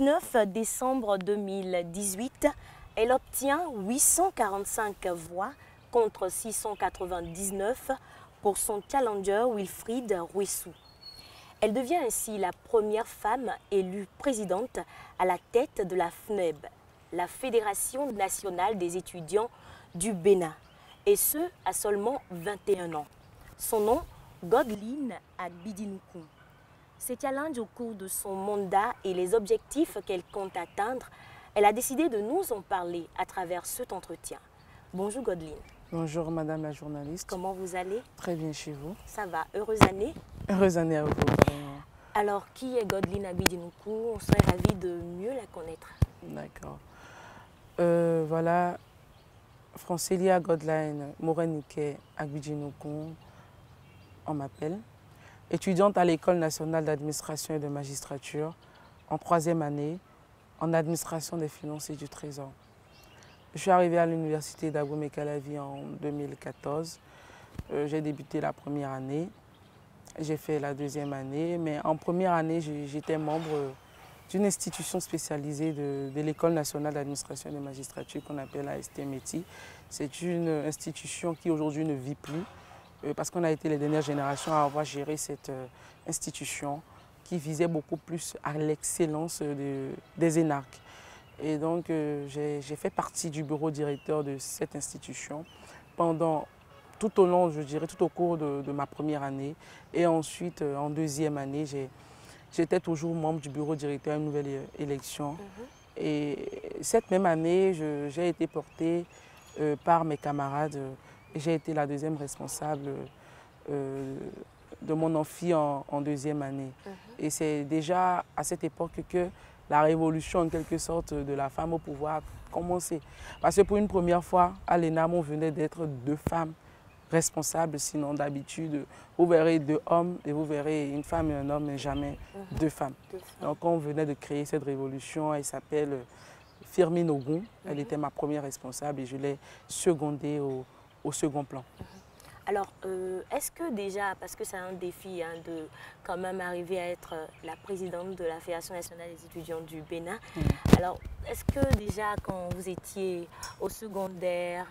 19 décembre 2018, elle obtient 845 voix contre 699 pour son challenger Wilfried Ruizu. Elle devient ainsi la première femme élue présidente à la tête de la FNEB, la Fédération nationale des étudiants du Bénin, et ce à seulement 21 ans. Son nom, Godline Agbidinoukou. Ses challenges au cours de son mandat et les objectifs qu'elle compte atteindre, elle a décidé de nous en parler à travers cet entretien. Bonjour Godline. Bonjour Madame la journaliste. Comment vous allez? Très bien chez vous. Ça va, heureuse année? Heureuse année à vous. Vraiment. Alors, qui est Godline Agbidinoukou? On serait ravis de mieux la connaître. D'accord. Voilà, Francélia Godline Morenike Agbidinoukou, on m'appelle. Étudiante à l'École nationale d'administration et de magistrature, en 3e année, en administration des finances et du trésor. Je suis arrivée à l'université d'Abomey-Calavi en 2014. J'ai débuté la première année. J'ai fait la 2e année, mais en première année, j'étais membre d'une institution spécialisée de l'École nationale d'administration et de magistrature qu'on appelle AST-METI. C'est une institution qui aujourd'hui ne vit plus parce qu'on a été les dernières générations à avoir géré cette institution qui visait beaucoup plus à l'excellence des énarques. Et donc, j'ai fait partie du bureau directeur de cette institution pendant tout au long, je dirais, tout au cours de ma première année. Et ensuite, en 2e année, j'étais toujours membre du bureau directeur à une nouvelle élection. Et cette même année, j'ai été portée par mes camarades. J'ai été la 2e responsable de mon amphi en 2e année. Et c'est déjà à cette époque que la révolution, en quelque sorte, de la femme au pouvoir a commencé. Parce que pour une première fois, à l'ENAM, on venait d'être 2 femmes responsables, sinon d'habitude, vous verrez 2 hommes et vous verrez une femme et un homme, mais jamais 2 femmes. Donc on venait de créer cette révolution, elle s'appelle Firmin Ogun, elle était ma première responsable et je l'ai secondée au second plan. Alors, est-ce que déjà, parce que c'est un défi de quand même arriver à être la présidente de la Fédération nationale des étudiants du Bénin, alors est-ce que déjà quand vous étiez au secondaire,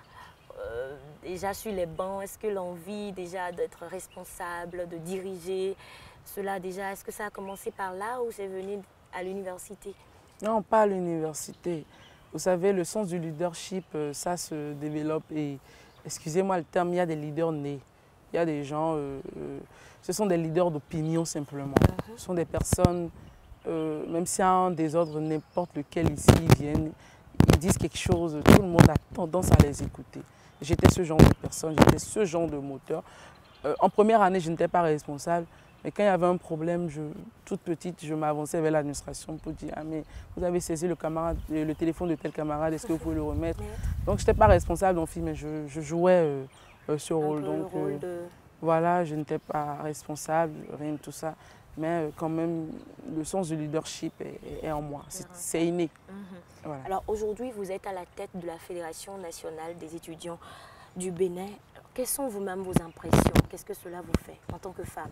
déjà sur les bancs, est-ce que l'envie déjà d'être responsable, de diriger, cela déjà, est-ce que ça a commencé par là ou c'est venu à l'université? Non, pas à l'université. Vous savez, le sens du leadership, ça se développe et, excusez-moi le terme, il y a des leaders nés. Il y a des gens, ce sont des leaders d'opinion simplement. Ce sont des personnes, même s'il y a un désordre, n'importe lequel ici, ils viennent, ils disent quelque chose, tout le monde a tendance à les écouter. J'étais ce genre de personne, j'étais ce genre de moteur. En première année, je n'étais pas responsable, mais quand il y avait un problème, toute petite, je m'avançais vers l'administration pour dire « Ah mais vous avez saisi le téléphone de tel camarade, est-ce que vous pouvez le remettre ?» Donc je n'étais pas responsable en film, mais je jouais ce rôle. Donc voilà, je n'étais pas responsable, rien de tout ça. Mais quand même, le sens du leadership est en moi, c'est inné. Voilà. Alors aujourd'hui, vous êtes à la tête de la Fédération nationale des étudiants du Bénin. Quelles sont vous-même vos impressions? Qu'est-ce que cela vous fait en tant que femme?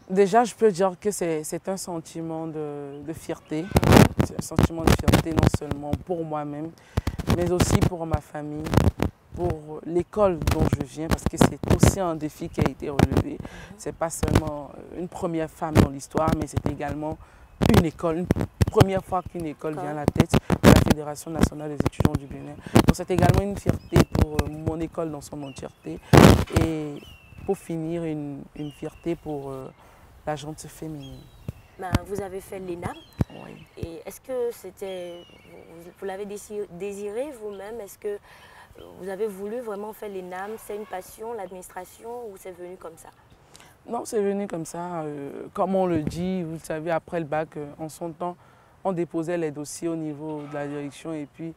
Déjà, je peux dire que c'est un sentiment de fierté. C'est un sentiment de fierté non seulement pour moi-même, mais aussi pour ma famille, pour l'école dont je viens, parce que c'est aussi un défi qui a été relevé. Ce n'est pas seulement une première femme dans l'histoire, mais c'est également une école, une première fois qu'une école vient à la tête de la Fédération nationale des étudiants du Bénin. Donc c'est également une fierté pour mon école dans son entièreté et pour finir une fierté pour la gente féminine. Vous avez fait l'ENAM. Oui. Et est-ce que vous l'avez désiré vous-même? Est-ce que vous avez voulu vraiment faire l'ENAM? C'est une passion, l'administration, ou c'est venu comme ça? Non, c'est venu comme ça. Comme on le dit, vous savez, après le bac, en son temps, on déposait les dossiers au niveau de la direction et puis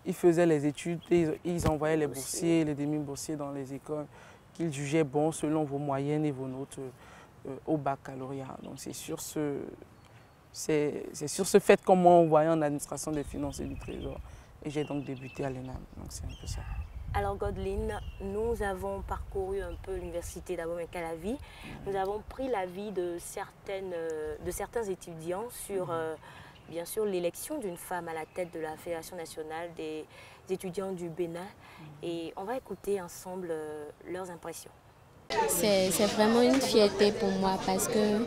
ils faisaient les études et ils envoyaient les boursiers, les demi-boursiers dans les écoles qu'ils jugeaient bons selon vos moyennes et vos notes au baccalauréat. Donc c'est sur ce fait qu'on m'a envoyé en administration des finances et du trésor. Et j'ai donc débuté à l'ENAM. Donc c'est un peu ça. Alors Godline, nous avons parcouru un peu l'université d'Abomey-Calavi. Nous avons pris l'avis de certains étudiants sur, bien sûr, l'élection d'une femme à la tête de la Fédération nationale des étudiants du Bénin. Et on va écouter ensemble leurs impressions. C'est vraiment une fierté pour moi parce que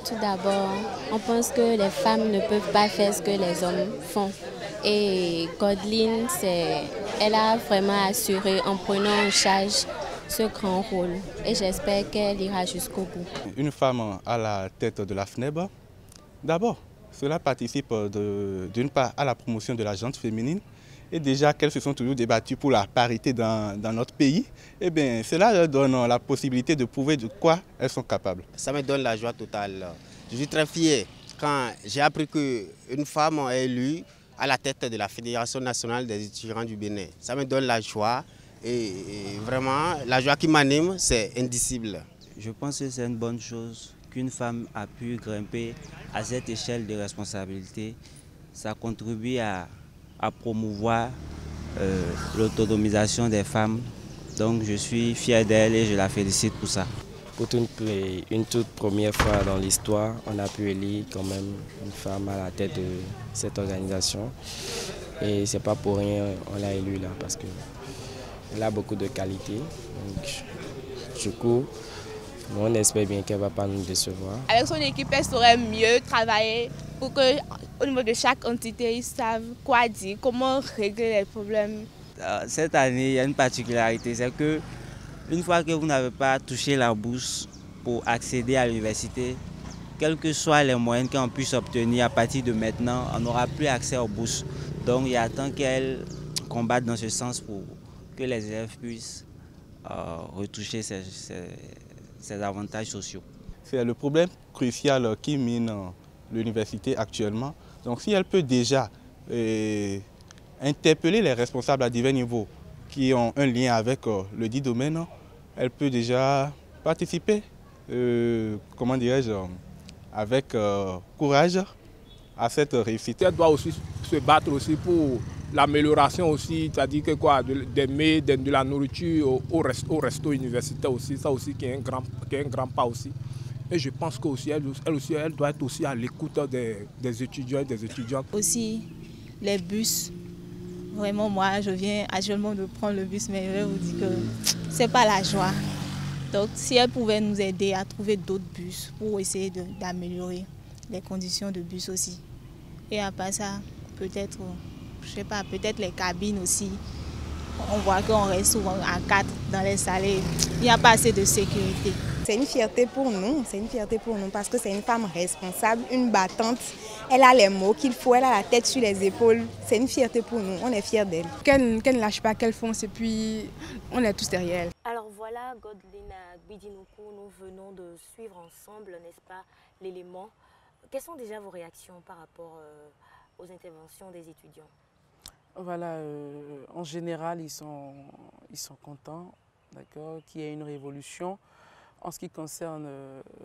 tout d'abord, on pense que les femmes ne peuvent pas faire ce que les hommes font. Et Godline, elle a vraiment assuré en prenant en charge ce grand rôle. Et j'espère qu'elle ira jusqu'au bout. Une femme à la tête de la FNEB, d'abord, cela participe d'une part à la promotion de la gente féminine. Et déjà qu'elles se sont toujours débattues pour la parité dans notre pays, eh bien, cela leur donne la possibilité de prouver de quoi elles sont capables. Ça me donne la joie totale. Je suis très fier quand j'ai appris qu'une femme est élue à la tête de la Fédération nationale des étudiants du Bénin. Ça me donne la joie et vraiment la joie qui m'anime, c'est indicible. Je pense que c'est une bonne chose qu'une femme a pu grimper à cette échelle de responsabilité. Ça contribue à promouvoir l'autonomisation des femmes. Donc je suis fier d'elle et je la félicite pour ça. Pour une toute première fois dans l'histoire, on a pu élire quand même une femme à la tête de cette organisation. Et c'est pas pour rien on l'a élue là, parce qu'elle a beaucoup de qualités. Donc, du coup, on espère bien qu'elle ne va pas nous décevoir. Avec son équipe, elle saurait mieux travailler pour qu'au niveau de chaque entité, ils savent quoi dire, comment régler les problèmes. Cette année, il y a une particularité, c'est que une fois que vous n'avez pas touché la bourse pour accéder à l'université, quels que soient les moyens qu'on puisse obtenir à partir de maintenant, on n'aura plus accès aux bourses. Donc il y a tant qu'elle combatte dans ce sens pour que les élèves puissent retoucher ces avantages sociaux. C'est le problème crucial qui mine l'université actuellement. Donc si elle peut déjà interpeller les responsables à divers niveaux qui ont un lien avec le dit domaine, elle peut déjà participer, comment dirais-je, avec courage à cette réussite. Elle doit aussi se battre aussi pour l'amélioration aussi, c'est-à-dire que quoi, de la nourriture au resto universitaire aussi, ça aussi qui est un grand pas aussi. Et je pense qu'elle elle doit être aussi à l'écoute des étudiants et des étudiantes. Aussi les bus. Vraiment, moi, je viens actuellement de prendre le bus, mais je vais vous dire que c'est pas la joie. Donc, si elle pouvait nous aider à trouver d'autres bus pour essayer d'améliorer les conditions de bus aussi. Et à part ça, peut-être, je sais pas, peut-être les cabines aussi. On voit qu'on reste souvent à 4 dans les salles. Il n'y a pas assez de sécurité. C'est une fierté pour nous, parce que c'est une femme responsable, une battante. Elle a les mots qu'il faut, elle a la tête sur les épaules. C'est une fierté pour nous, on est fiers d'elle. Qu'elle ne lâche pas, qu'elle fonce et puis on est tous derrière elle. Alors voilà, Godline Agbidinoukou, nous venons de suivre ensemble, n'est-ce pas, l'élément. Quelles sont déjà vos réactions par rapport aux interventions des étudiants? Voilà, en général, ils sont contents, d'accord, qu'il y ait une révolution. En ce qui concerne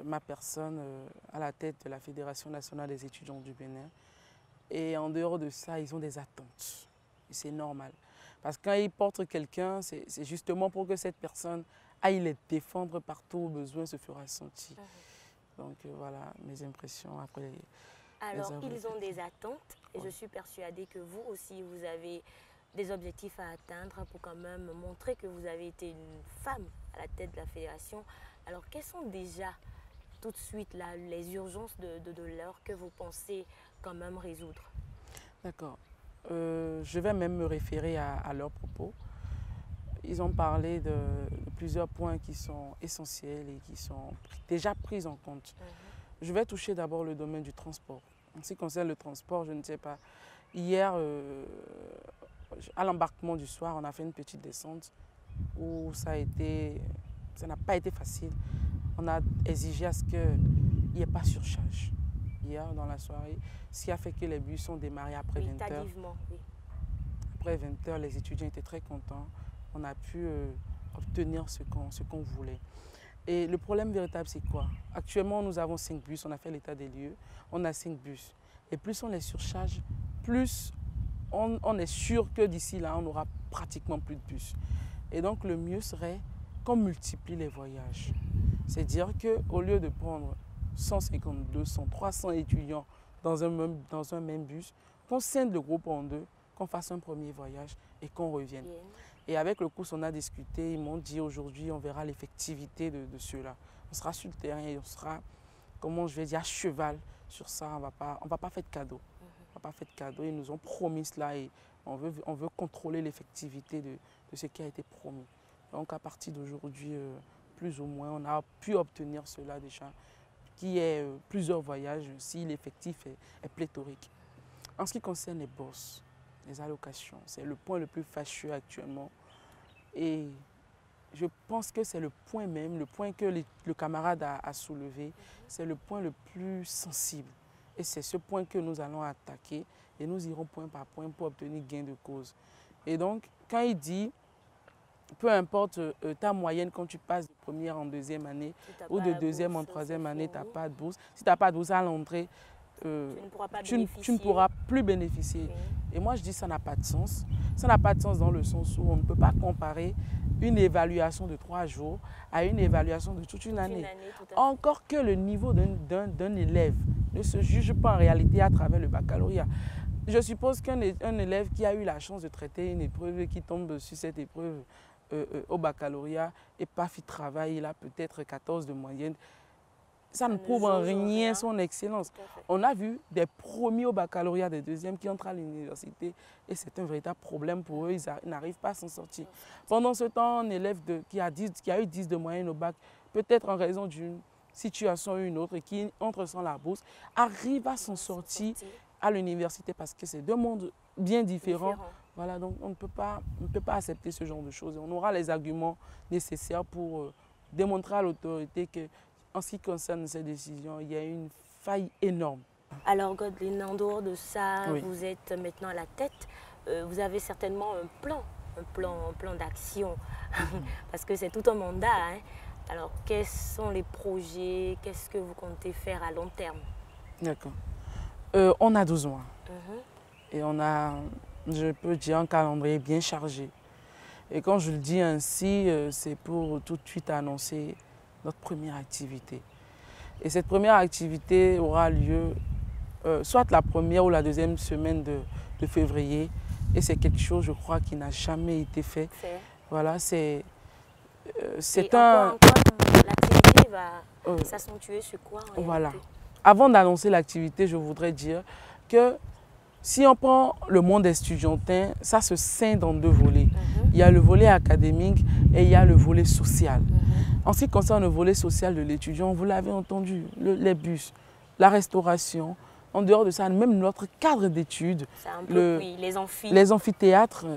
ma personne à la tête de la Fédération nationale des étudiants du Bénin. Et en dehors de ça, ils ont des attentes. Et c'est normal. Parce que quand ils portent quelqu'un, c'est justement pour que cette personne aille les défendre partout où besoin se fera sentir. Donc voilà mes impressions après. Alors, ils ont des attentes et je suis persuadée que vous aussi, vous avez des objectifs à atteindre pour quand même montrer que vous avez été une femme à la tête de la fédération. Alors, quelles sont déjà tout de suite là, les urgences de l'heure que vous pensez quand même résoudre? D'accord. Je vais même me référer à leurs propos. Ils ont parlé de plusieurs points qui sont essentiels et qui sont déjà pris en compte. Je vais toucher d'abord le domaine du transport. En ce qui concerne le transport, je ne sais pas. Hier, à l'embarquement du soir, on a fait une petite descente où ça n'a pas été facile. On a exigé à ce qu'il n'y ait pas surcharge hier dans la soirée, ce qui a fait que les bus sont démarrés après 20h. Oui. Après 20h, les étudiants étaient très contents. On a pu obtenir ce qu'on voulait. Et le problème véritable, c'est quoi? Actuellement, nous avons 5 bus, on a fait l'état des lieux, on a 5 bus. Et plus on les surcharge, plus on est sûr que d'ici là, on n'aura pratiquement plus de bus. Et donc le mieux serait qu'on multiplie les voyages. C'est-à-dire qu'au lieu de prendre 150, 200, 300 étudiants dans un même bus, qu'on scinde le groupe en deux, qu'on fasse un premier voyage et qu'on revienne. Et avec le COUS, on a discuté, ils m'ont dit aujourd'hui, on verra l'effectivité de ceux-là. On sera sur le terrain et on sera, comment je vais dire, à cheval sur ça. On va pas faire de cadeau. On va pas faire de cadeau. Ils nous ont promis cela et on veut contrôler l'effectivité de ce qui a été promis. Donc à partir d'aujourd'hui, plus ou moins, on a pu obtenir cela déjà, qui est plusieurs voyages si l'effectif est pléthorique. En ce qui concerne les bourses, les allocations, c'est le point le plus fâcheux actuellement. Et je pense que c'est le point même, le point que le camarade a soulevé, c'est le point le plus sensible. Et c'est ce point que nous allons attaquer et nous irons point par point pour obtenir gain de cause. Et donc, quand il dit, peu importe ta moyenne quand tu passes de première en deuxième année ou de deuxième en troisième année, tu n'as pas de bourse. Si tu n'as pas de bourse à l'entrée, tu ne pourras plus bénéficier. Et moi, je dis que ça n'a pas de sens. Ça n'a pas de sens dans le sens où on ne peut pas comparer une évaluation de 3 jours à une évaluation de toute une année. Encore que le niveau d'un élève ne se juge pas en réalité à travers le baccalauréat. Je suppose qu'un élève qui a eu la chance de traiter une épreuve et qui tombe sur cette épreuve au baccalauréat et pas fait de travail, il a peut-être 14 de moyenne. Ça ne prouve en rien son excellence. On a vu des premiers au baccalauréat, des deuxièmes qui entrent à l'université et c'est un véritable problème pour eux, ils n'arrivent pas à s'en sortir. Pendant ce temps, un élève qui a eu 10 de moyenne au bac, peut-être en raison d'une situation ou une autre et qui entre sans la bourse, arrive à s'en sortir à l'université parce que c'est deux mondes bien différents. Voilà, donc on ne peut pas accepter ce genre de choses. On aura les arguments nécessaires pour démontrer à l'autorité que en ce qui concerne ces décisions, il y a une faille énorme. Alors Godline, en dehors de ça, oui, vous êtes maintenant à la tête. Vous avez certainement un plan d'action, parce que c'est tout un mandat. Hein. Alors quels sont les projets, qu'est-ce que vous comptez faire à long terme? D'accord. On a 12 mois et on a, je peux dire, un calendrier bien chargé. Et quand je le dis ainsi, c'est pour tout de suite annoncer notre première activité. Et cette première activité aura lieu soit la première ou la deuxième semaine de février. Et c'est quelque chose, je crois, qui n'a jamais été fait. Voilà, c'est un... L'activité va s'accentuer sur quoi en réalité? Voilà. Avant d'annoncer l'activité, je voudrais dire que si on prend le monde estudiantin, ça se scinde en deux volets. Il y a le volet académique et il y a le volet social. En ce qui concerne le volet social de l'étudiant, vous l'avez entendu, les bus, la restauration. En dehors de ça, même notre cadre d'études, les amphithéâtres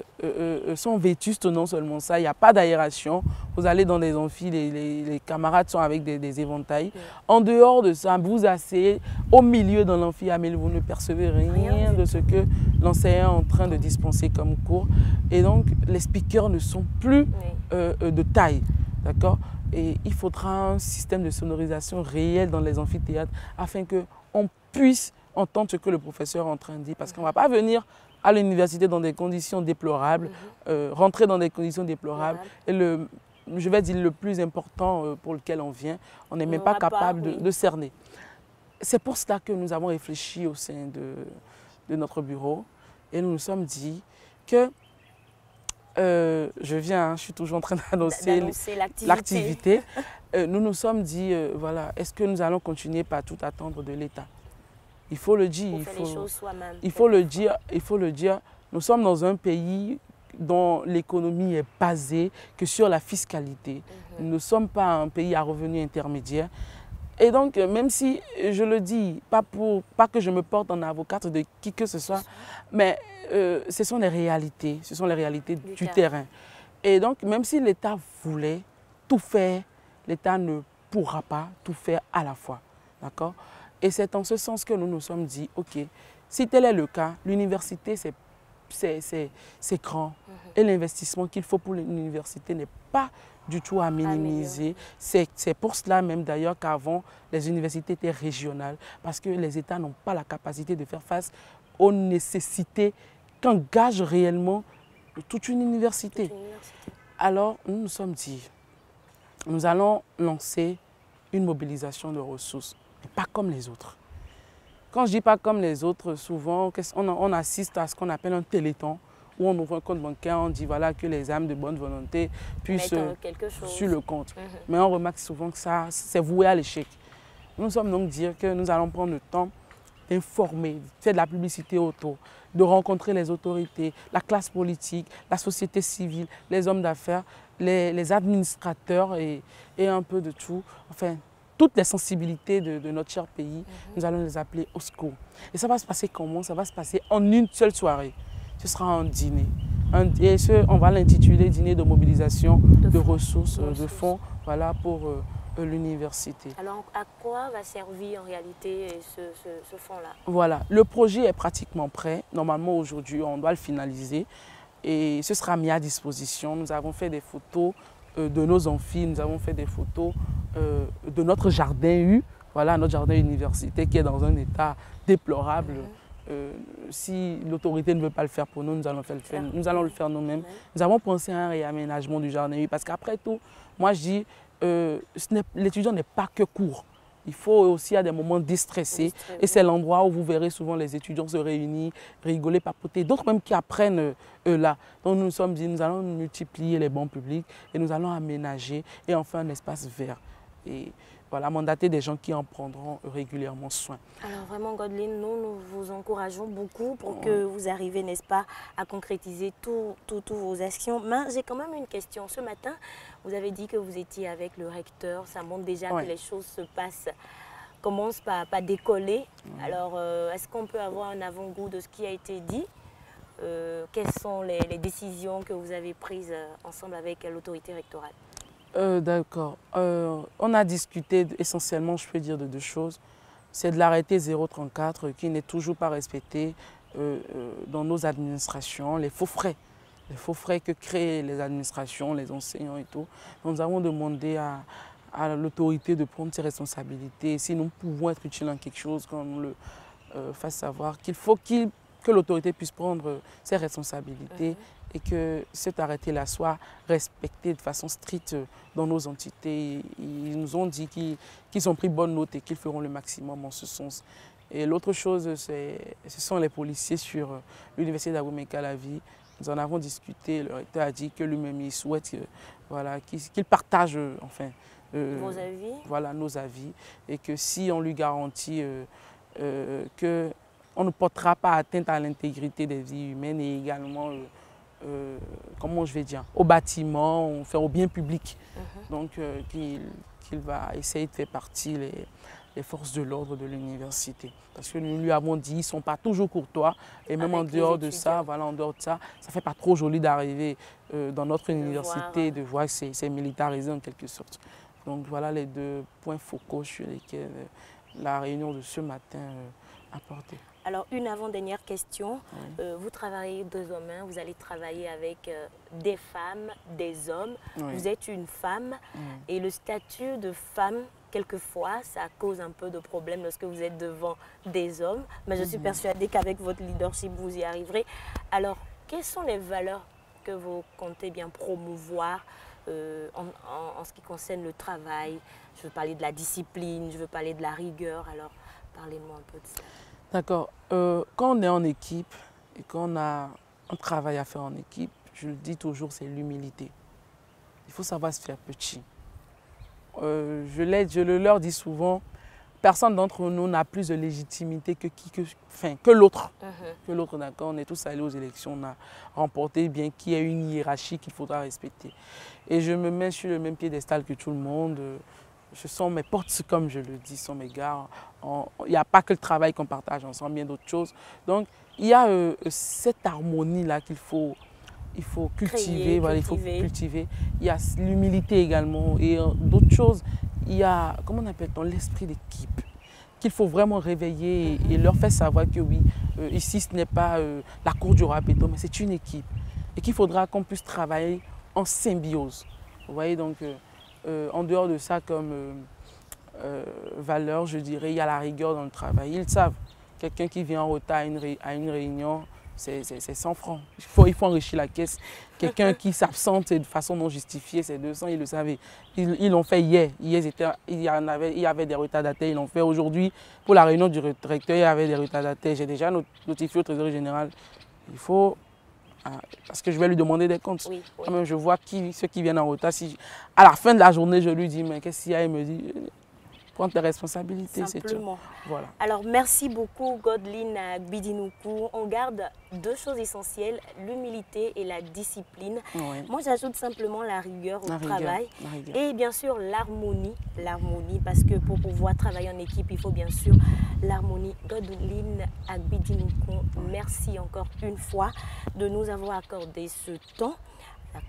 sont vétustes, non seulement ça, il n'y a pas d'aération. Vous allez dans des amphis, les camarades sont avec des éventails. En dehors de ça, vous asseyez au milieu d'un amphi, mais vous ne percevez rien de ce que l'enseignant est en train de dispenser comme cours. Et donc, les speakers ne sont plus de taille, d'accord? Et il faudra un système de sonorisation réel dans les amphithéâtres afin qu'on puisse entendre ce que le professeur est en train de dire. Parce qu'on ne va pas venir à l'université dans des conditions déplorables, rentrer dans des conditions déplorables. Et je vais dire le plus important pour lequel on vient, on n'est même pas capable de cerner. C'est pour cela que nous avons réfléchi au sein de notre bureau et nous nous sommes dit que je suis toujours en train d'annoncer l'activité. Nous nous sommes dit, voilà, est-ce que nous allons continuer par tout attendre de l'État? Il faut le dire, il faut le dire. Nous sommes dans un pays dont l'économie est basée que sur la fiscalité. Nous ne sommes pas un pays à revenus intermédiaires. Et donc, même si je le dis, pas que je me porte en avocate de qui que ce soit, mais ce sont les réalités du terrain. Et donc, même si l'État voulait tout faire, l'État ne pourra pas tout faire à la fois. D'accord? Et c'est en ce sens que nous nous sommes dit, ok, si tel est le cas, l'université c'est grand. Et l'investissement qu'il faut pour l'université n'est pas du tout à minimiser. C'est pour cela même d'ailleurs qu'avant, les universités étaient régionales, parce que les États n'ont pas la capacité de faire face aux nécessités qu'engage réellement toute une université. Alors, nous nous sommes dit, nous allons lancer une mobilisation de ressources, mais pas comme les autres. Quand je dis pas comme les autres, souvent, on assiste à ce qu'on appelle un téléthon, où on ouvre un compte bancaire, on dit voilà, que les âmes de bonne volonté puissent sur le compte. Mais on remarque souvent que ça, c'est voué à l'échec. Nous sommes donc dire que nous allons prendre le temps d'informer, faire de la publicité autour, de rencontrer les autorités, la classe politique, la société civile, les hommes d'affaires, les administrateurs et un peu de tout. Enfin, toutes les sensibilités de notre cher pays, nous allons les appeler au secours. Et ça va se passer comment? Ça va se passer en une seule soirée. Ce sera un dîner. Et on va l'intituler dîner de mobilisation de ressources, de fonds, voilà, pour l'université. Alors, à quoi va servir en réalité ce fonds-là? Voilà, le projet est pratiquement prêt. Normalement, aujourd'hui, on doit le finaliser et ce sera mis à disposition. Nous avons fait des photos de nos amphis, nous avons fait des photos de notre jardin U, voilà, notre jardin université qui est dans un état déplorable. Si l'autorité ne veut pas le faire pour nous, nous allons le faire nous-mêmes. Nous avons pensé à un réaménagement du jardin U parce qu'après tout, moi je dis, l'étudiant n'est pas que cours. Il faut aussi à des moments déstressés. Et c'est l'endroit où vous verrez souvent les étudiants se réunir, rigoler, papoter. D'autres même qui apprennent là. Donc nous nous sommes dit, nous allons multiplier les bancs publics et nous allons aménager et en faire un espace vert. Et voilà, mandater des gens qui en prendront régulièrement soin. Alors vraiment, Godline, nous vous encourageons beaucoup pour que vous arriviez, n'est-ce pas, à concrétiser toutes vos actions. Mais j'ai quand même une question. Ce matin, vous avez dit que vous étiez avec le recteur. Ça montre déjà que les choses commencent par décoller. Alors, est-ce qu'on peut avoir un avant-goût de ce qui a été dit? Quelles sont les décisions que vous avez prises ensemble avec l'autorité rectorale? D'accord. On a discuté essentiellement, je peux dire, de deux choses. C'est de l'arrêté 034 qui n'est toujours pas respecté dans nos administrations, les faux frais que créent les administrations, les enseignants et tout. Nous avons demandé à l'autorité de prendre ses responsabilités. Si nous pouvons être utiles en quelque chose, qu'on nous le fasse savoir, qu'il faut que l'autorité puisse prendre ses responsabilités et que cet arrêté-là soit respecté de façon stricte dans nos entités. Ils nous ont dit qu'ils ont pris bonne note et qu'ils feront le maximum en ce sens. Et l'autre chose, ce sont les policiers sur l'université d'Abomey-Calavi. Nous en avons discuté, le recteur a dit que lui-même il souhaite voilà, qu'il partage enfin, vos avis. Voilà, nos avis et que si on lui garantit qu'on ne portera pas atteinte à l'intégrité des vies humaines et également comment je vais dire, au bâtiment, enfin, au bien public. Donc qu'il va essayer de faire partie les forces de l'ordre de l'université. Parce que nous lui avons dit, ils ne sont pas toujours courtois. Et même en dehors de ça, voilà, en dehors de ça, ça ne fait pas trop joli d'arriver dans notre université, de voir que c'est militarisé en quelque sorte. Donc voilà les deux points focaux sur lesquels la réunion de ce matin a porté. Alors, une avant-dernière question. Vous travaillez deux hommes, vous allez travailler avec des femmes, des hommes. Vous êtes une femme et le statut de femme, quelquefois, ça cause un peu de problème lorsque vous êtes devant des hommes. Mais je suis persuadée qu'avec votre leadership, vous y arriverez. Alors, quelles sont les valeurs que vous comptez bien promouvoir en ce qui concerne le travail? Je veux parler de la discipline, je veux parler de la rigueur. Alors, parlez-moi un peu de ça. D'accord. Quand on est en équipe et qu'on a un travail à faire en équipe, je le dis toujours, c'est l'humilité. Il faut savoir se faire petit. Je le leur dis souvent, personne d'entre nous n'a plus de légitimité que l'autre. Que l'autre, d'accord. On est tous allés aux élections, on a remporté, bien qu'il y ait une hiérarchie qu'il faudra respecter. Et je me mets sur le même piédestal que tout le monde. Ce sont mes potes, comme je le dis, sont mes gars. Il n'y a pas que le travail qu'on partage ensemble, bien d'autres choses. Donc, il y a cette harmonie-là qu'il faut cultiver. Voilà, il faut cultiver. Il y a l'humilité également. Et d'autres choses, il y a, comment on appelle-t-on, l'esprit d'équipe qu'il faut vraiment réveiller et leur faire savoir que oui, ici, ce n'est pas la cour du râteau, mais c'est une équipe. Et qu'il faudra qu'on puisse travailler en symbiose. Vous voyez, donc... en dehors de ça, comme valeur, je dirais, il y a la rigueur dans le travail. Ils savent, quelqu'un qui vient en retard à une réunion, c'est 100 francs. Il faut enrichir la caisse. Quelqu'un qui s'absente de façon non justifiée, c'est 200, ils le savaient. Ils l'ont fait hier. Hier, il y avait des retardataires, ils l'ont fait. Aujourd'hui, pour la réunion du recteur, il y avait des retardataires. J'ai déjà notifié au Trésor général. Il faut... Parce que je vais lui demander des comptes. Oui, oui. Quand même, je vois ceux qui viennent en retard. Si, à la fin de la journée, je lui dis, mais qu'est-ce qu'il y a? Il me dit... Prendre tes responsabilités, c'est tout. Voilà. Alors, merci beaucoup, Godline Agbidinoukou. On garde deux choses essentielles, l'humilité et la discipline. Oui. Moi, j'ajoute simplement la rigueur au travail. Et bien sûr, l'harmonie. L'harmonie, parce que pour pouvoir travailler en équipe, il faut bien sûr l'harmonie. Godline Agbidinoukou, merci encore une fois de nous avoir accordé ce temps.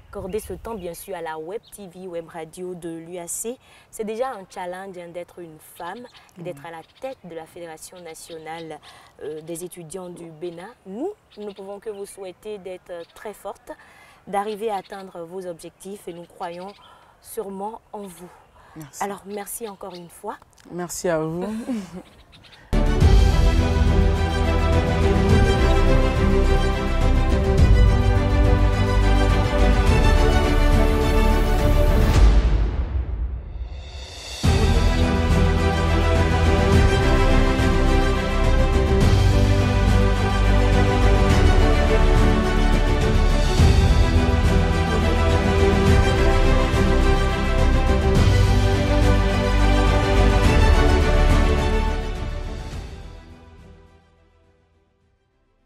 Accorder ce temps, bien sûr, à la Web TV, Web Radio de l'UAC. C'est déjà un challenge d'être une femme et d'être à la tête de la Fédération nationale des étudiants du Bénin. Nous ne pouvons que vous souhaiter d'être très forte, d'arriver à atteindre vos objectifs et nous croyons sûrement en vous. Merci. Alors, merci encore une fois. Merci à vous.